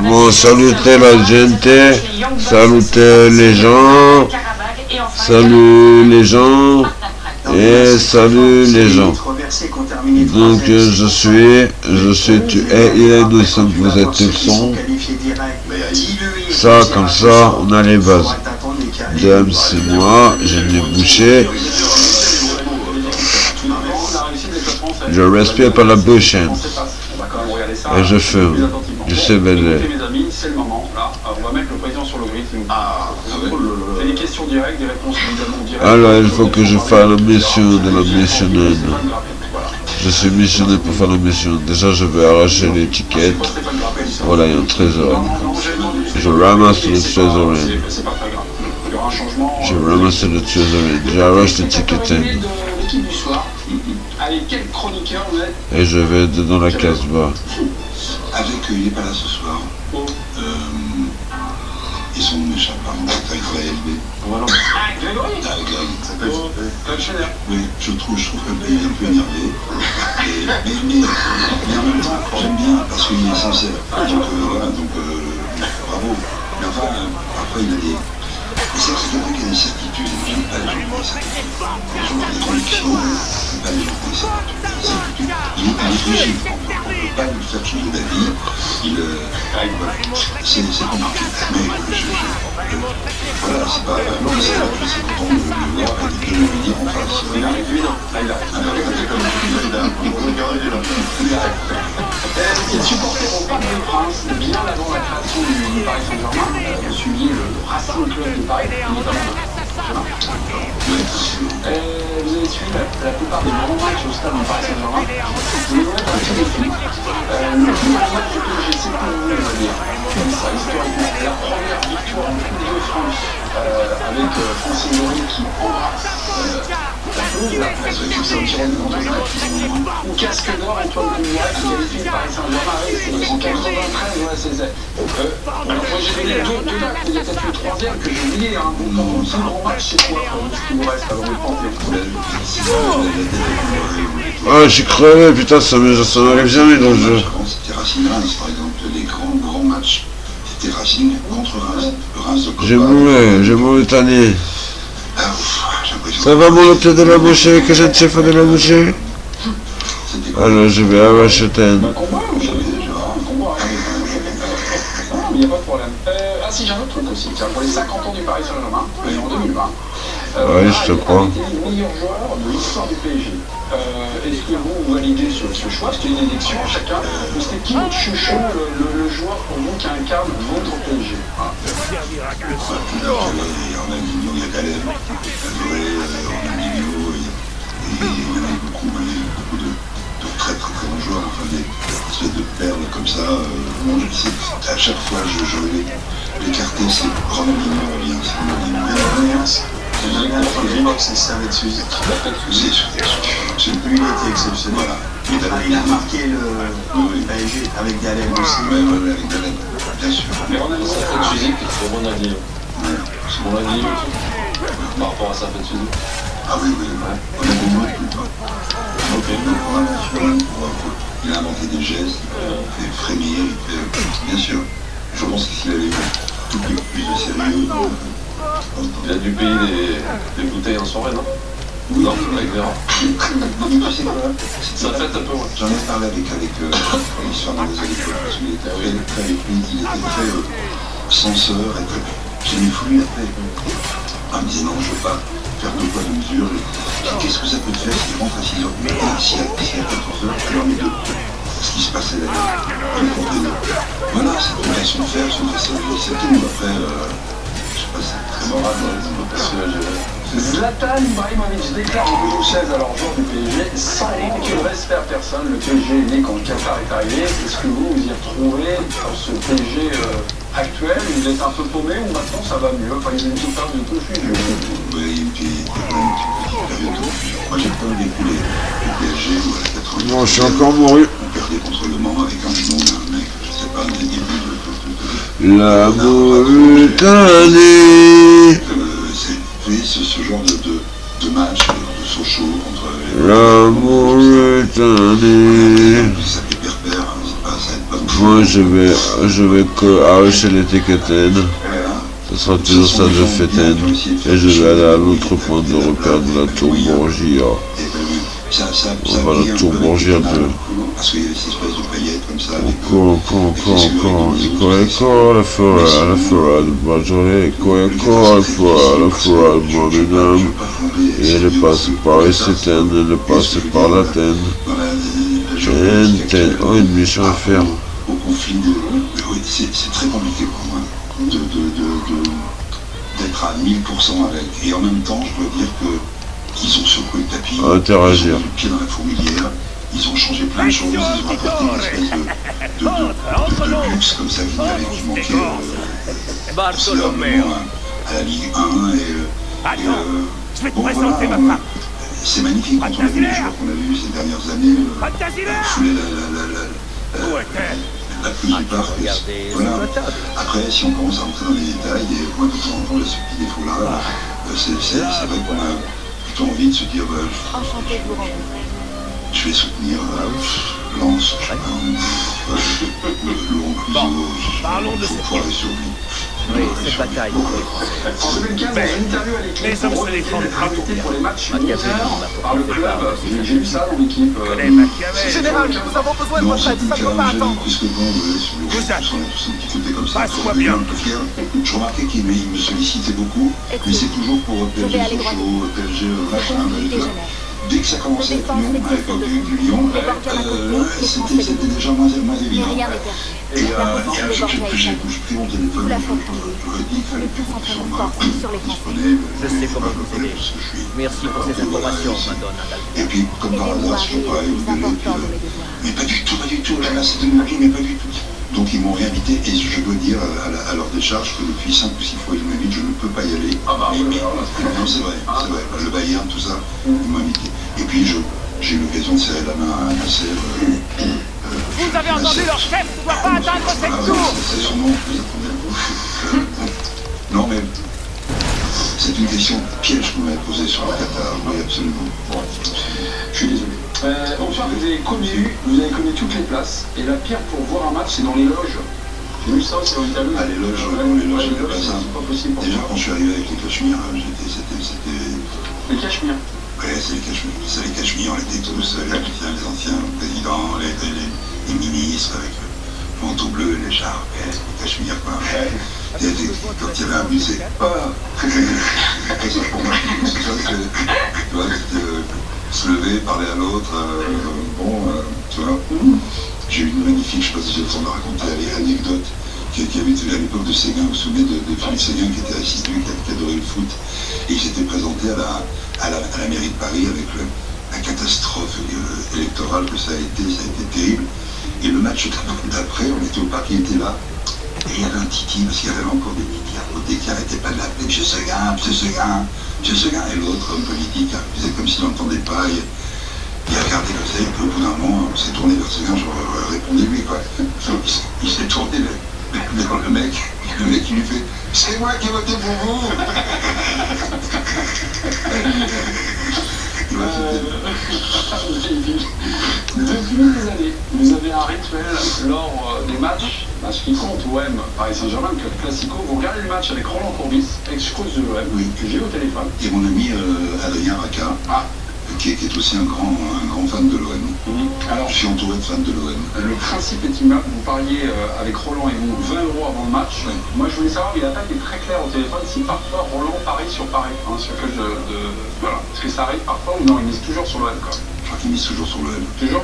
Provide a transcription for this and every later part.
Bon, saluter la gente, saluter les gens, salut les gens et salut les gens. Donc je suis, tu es, il est, nous sommes, vous êtes, ils sont. Ça, comme ça, on a les bases. Dame, c'est moi, j'ai les bouchées. Je respire par la bouche et je fume. Je sais baiser. C'est le moment, là. On va mettre le président sur le grid. C'est des questions directes, des réponses évidemment directes. Alors, il faut que je fasse la mission de la missionnaire. Je suis missionnaire pour faire la mission. Déjà, je vais arracher l'étiquette. Voilà, il y a un trésor. Je ramasse le trésor. Je ramasse le trésor. J'arrache l'étiquette. Et je vais dans la Casbah. Avec il n'est pas là ce soir. Et son nom m'échappe, pardon, il travaille à LB. Voilà. Grégory. Oui, je trouve qu'il est un peu énervé. Mais en même temps, j'aime bien parce qu'il est sincère. Donc voilà, bravo. Mais enfin, parfois il a des... C'est quelqu'un qui a des certitudes. J'aime pas les gens qui ont des certitudes. Les gens qui ont des convictions, j'aime pas les gens qui ont des certitudes. Il est rigide. On ne peut pas lui faire changer d'avis. C'est compliqué. Mais voilà, c'est pas... Non, c'est là que c'est content de le voir et de lui dire en face. Il arrive, lui, non. Là, il Il supportait au Parc des Princes bien avant la création du Paris Saint-Germain. Vous suiviez le Racing Club de Paris, notamment. Vous avez suivi la plupart des grands matchs au stade du Paris Saint-Germain. Vous les connaissez un petit défi. Le plus grand match que j'ai essayé pour vous, on va dire, comme ça, historiquement, la première victoire en Coupe de France avec Francine Maury qui embrasse la pelouse, la presse qui s'est tirée de ou Casque d'Or, Antoine Cougnois qui qualifie le Paris Saint-Germain, c'était en 93, ouais, c'est ça. Moi j'ai vu les deux dates, il y a peut-être une troisième que j'ai oublié, hein. Bon, c'est un grand match, c'est quoi ce qui vous reste avant de tenter? Ah, j'ai crevé, putain, ça m'arrive jamais dans le jeu. C'était Racing-Reims, par exemple, les grands matchs. C'était Racing contre Reims de j'ai mouru tanné. Ça va mon pied de la bouchée, que j'ai le chef de la bouchée? Alors je vais arracher un combat, il n'y a pas de problème. Ah si, j'ai un autre truc aussi, pour les 50 ans du Paris Saint-Germain, en 2020. Oui, je te crois. Le meilleur joueur de l'histoire du PSG. Est-ce que vous validez ce choix? C'était une élection à chacun. C'était qui votre chouchou, le joueur pour vous qui incarne votre PSG? Il y a Ronaldinho, il y a Caleb, Ronaldinho, il y en a beaucoup de très bons joueurs, enfin des espèces de perles comme ça. À chaque fois, je vais l'écarter, c'est Ronaldinho revient, c'est Ronaldinho. C'est ça là-dessus. Lui, il était exceptionnel. Il a marqué le PSG avec Galem aussi. Oui, avec Galem, bien sûr. Mais Ronaldinho, sa fête physique, c'est Ronaldinho. C'est Ronaldinho par rapport à sa fête physique. Ah oui. Ronaldinho, il a inventé des gestes, il fait frémir, bien sûr. Je pense que s'il avait eu tout plus de sérieux. Il a dû payer des bouteilles en soirée, non? Oui, non, avec Vera. Tu sais quoi? Ça fait un peu, ouais. J'en ai parlé avec l'histoire dans les années parce qu'il était avec lui, il était très censeur et j'ai mis fou lui après. Il me disait non, je ne veux pas faire deux poids de mesure. Qu'est-ce que ça peut te faire si tu rentres à 6 heures? Mais si à 14 heures, tu leur mets deux. Ce qui se passait là-bas. Voilà, c'est une façon de faire, c'est tout. Après, je sais pas, c'est très moral dans les personnages. Zlatan Ibrahimovic déclare en 2016 alors joueur du PSG sans aucun respect à personne. Le PSG est né quand Qatar est arrivé. Est-ce que vous y retrouvez dans ce PSG actuel? Vous êtes un peu paumé ou maintenant ça va mieux? Enfin, il y a une petite période de confusion. Oui, il y a une petite période de confusion. Moi j'ai pas découlé le PSG ou à la 80. Non, je suis encore mouru. On perdait contre le Mans avec un nom d'un mec, je sais pas, un début de... La Mauritanie. C'est ce genre de match, de Sochaux contre... La Mauritanie. Ça s'appelait Perpète, moi je vais arracher les Teketen. Ce sera toujours ça de Feten. Et je vais aller à l'autre point de repère de la tour Borgia. On va la tour Borgia 2. Parce qu'il y avait cette espèce de paillettes comme ça. Encore, la forêt de Bajolet, encore, la forêt de Mohamedan. Et elle est passée par Esseten, elle est passée par l'Athènes. Oh, une mission à faire. Au conflit de... Oui, c'est très compliqué pour moi d'être à 1000% avec. Et en même temps, je dois dire qu'ils ont secoué le tapis. Interagir. Ils ont mis le pied dans la fourmilière. Ils ont changé plein de choses. Ils ont apporté une espèce de luxe comme ça qui manquait considérablement à la Ligue 1. Bon, voilà, c'est magnifique quand on a vu les joueurs qu'on a vus ces dernières années fouler la pelouse du parc. Voilà. Après, si on commence à rentrer dans les détails, et moi de temps en temps, j'ai ce petit défaut-là, c'est vrai qu'on a plutôt envie de se dire je vais soutenir Lens, Laurent Cluzot, faut aller sur lui. Oui, cette bataille. En 2015, dans une interview à l'équipe, les hommes se défendent invité pour les matchs Machiavel, par le club. J'ai vu ça dans l'équipe. Général, nous avons besoin de votre aide, ça ne peut pas attendre. Puisque bon, sur le groupe, on est tous un petit côté comme ça. Passe-moi bien. Je remarquais qu'il me sollicitait beaucoup, mais c'est toujours pour PSG Sochaux, PSG machin, dès que ça commençait avec Lyon, à l'époque du Lyon, c'était déjà moins évident. Et un jour, j'ai pris mon téléphone, je lui ai dit qu'il fallait plus compter sur moi. Je sais comment vous aider. Merci pour ces informations, Madonna. Et puis, comme par hasard, je ne sais pas, ils me gueulaient, mais pas du tout, là, c'était de mais pas du tout. Donc ils m'ont réinvité et je dois dire à leur décharge que depuis 5 ou 6 fois ils m'invitent, je ne peux pas y aller. Non, c'est vrai, le Bayern, tout ça, ils m'ont invité. Et puis j'ai eu l'occasion de serrer la main à Nasser. Vous avez entendu leur chef ne doit pas atteindre cette tour. C'est son nom, vous attendez. Non mais c'est une question piège que vous m'avez posée sur le Qatar, oui absolument. Je suis désolé. Enfin, vous avez connu toutes les places, et la pire pour voir un match, c'est dans les loges. J'ai vu ça aussi en interview. Ah, les loges, c'était pas ça. Déjà, quand je suis arrivé avec les Cachemires, c'était... Les Cachemires. Ouais, c'est les Cachemires, on était tous, les anciens présidents, les ministres, avec le manteau bleu, les charpes, les Cachemires, quoi. Et quand il y avait un but, c'est... Et ça, pour moi, c'est ça, c'était... se lever, parler à l'autre, tu vois. J'ai eu une magnifique, je ne sais pas si j'ai le temps de raconter l'anecdote qui avait été à l'époque de Séguin, vous vous souvenez de Philippe Séguin qui était assidu, qui adorait le foot, et il s'était présenté à la mairie de Paris avec la catastrophe électorale que ça a été terrible. Et le match d'après, on était au parc, il était là, et il y avait un titi, parce qu'il y avait encore des titis à côté qui n'arrêtaient pas de l'appeler, Monsieur Séguin, et l'autre, homme politique, faisait comme s'il n'entendait pas, il a regardé comme ça, et puis au bout d'un moment, on s'est tourné vers Séguin, je répondais lui, quoi. Il s'est tourné vers le mec il lui fait « C'est moi qui ai voté pour vous !» Depuis des années, vous avez un rituel lors des matchs qui comptent OM Paris Saint-Germain, le Classico. Vous regardez le match avec Roland Courbis, ex-coach de l'OM, oui, que j'ai eu au téléphone. Et mon ami Adrien Racca, qui est aussi un grand fan de l'OM. Alors, je suis entouré de fans de l'OM. Le principe est immense. Vous parliez avec Roland et vous 20 € avant le match. Oui. Moi, je voulais savoir, il a pas été très clair au téléphone, si parfois Roland parie sur Paris, sur quelque chose voilà. Est-ce que ça arrive parfois ou non, il mise toujours sur l'OM, quoi. Je crois qu'il mise toujours sur l'OM. Toujours?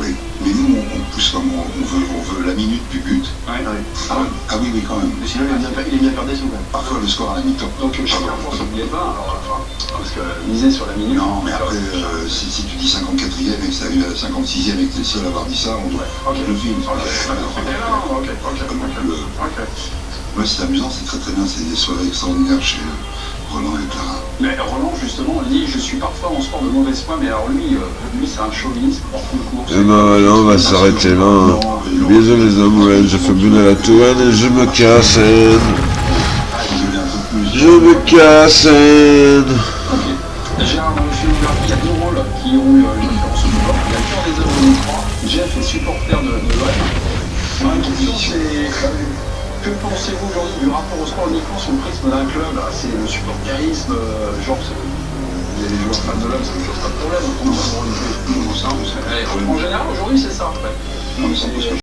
Oui, mais nous on pousse comme on veut la minute du but. Ouais. Ah oui, quand même. Mais sinon il est bien perdu quand même. Parfois le score à la mi-temps. Donc chacun prend son billet de 20 alors parce que miser sur la minute. Non, mais après si tu dis 54e et que ça arrive à la 56e et que tu es le seul à avoir dit ça, on doit le film. Ouais, c'est amusant, c'est très bien, c'est des soirées extraordinaires chez Roland et Clara. Mais Roland, justement, dit je suis parfois en sport de mauvaise foi, mais alors lui c'est un chauviniste hors concours. Et ben voilà, on va s'arrêter là. Bisous les amoureux, je fais bien à la tourelle et je me casse. Je me casse. Gérard, dans le film, il y a deux rôles qui ont eu une différence au sport. Il y a le cœur des hommes 2003. Jeff est supporter de l'OM. Ma question c'est, que pensez-vous aujourd'hui du rapport au sport uniquement sous le prisme d'un club? C'est le supporterisme, genre vous avez des joueurs fans de l'homme, ça ne pose pas de problème. En général aujourd'hui c'est ça en fait. Non, mais c'est un peu ce que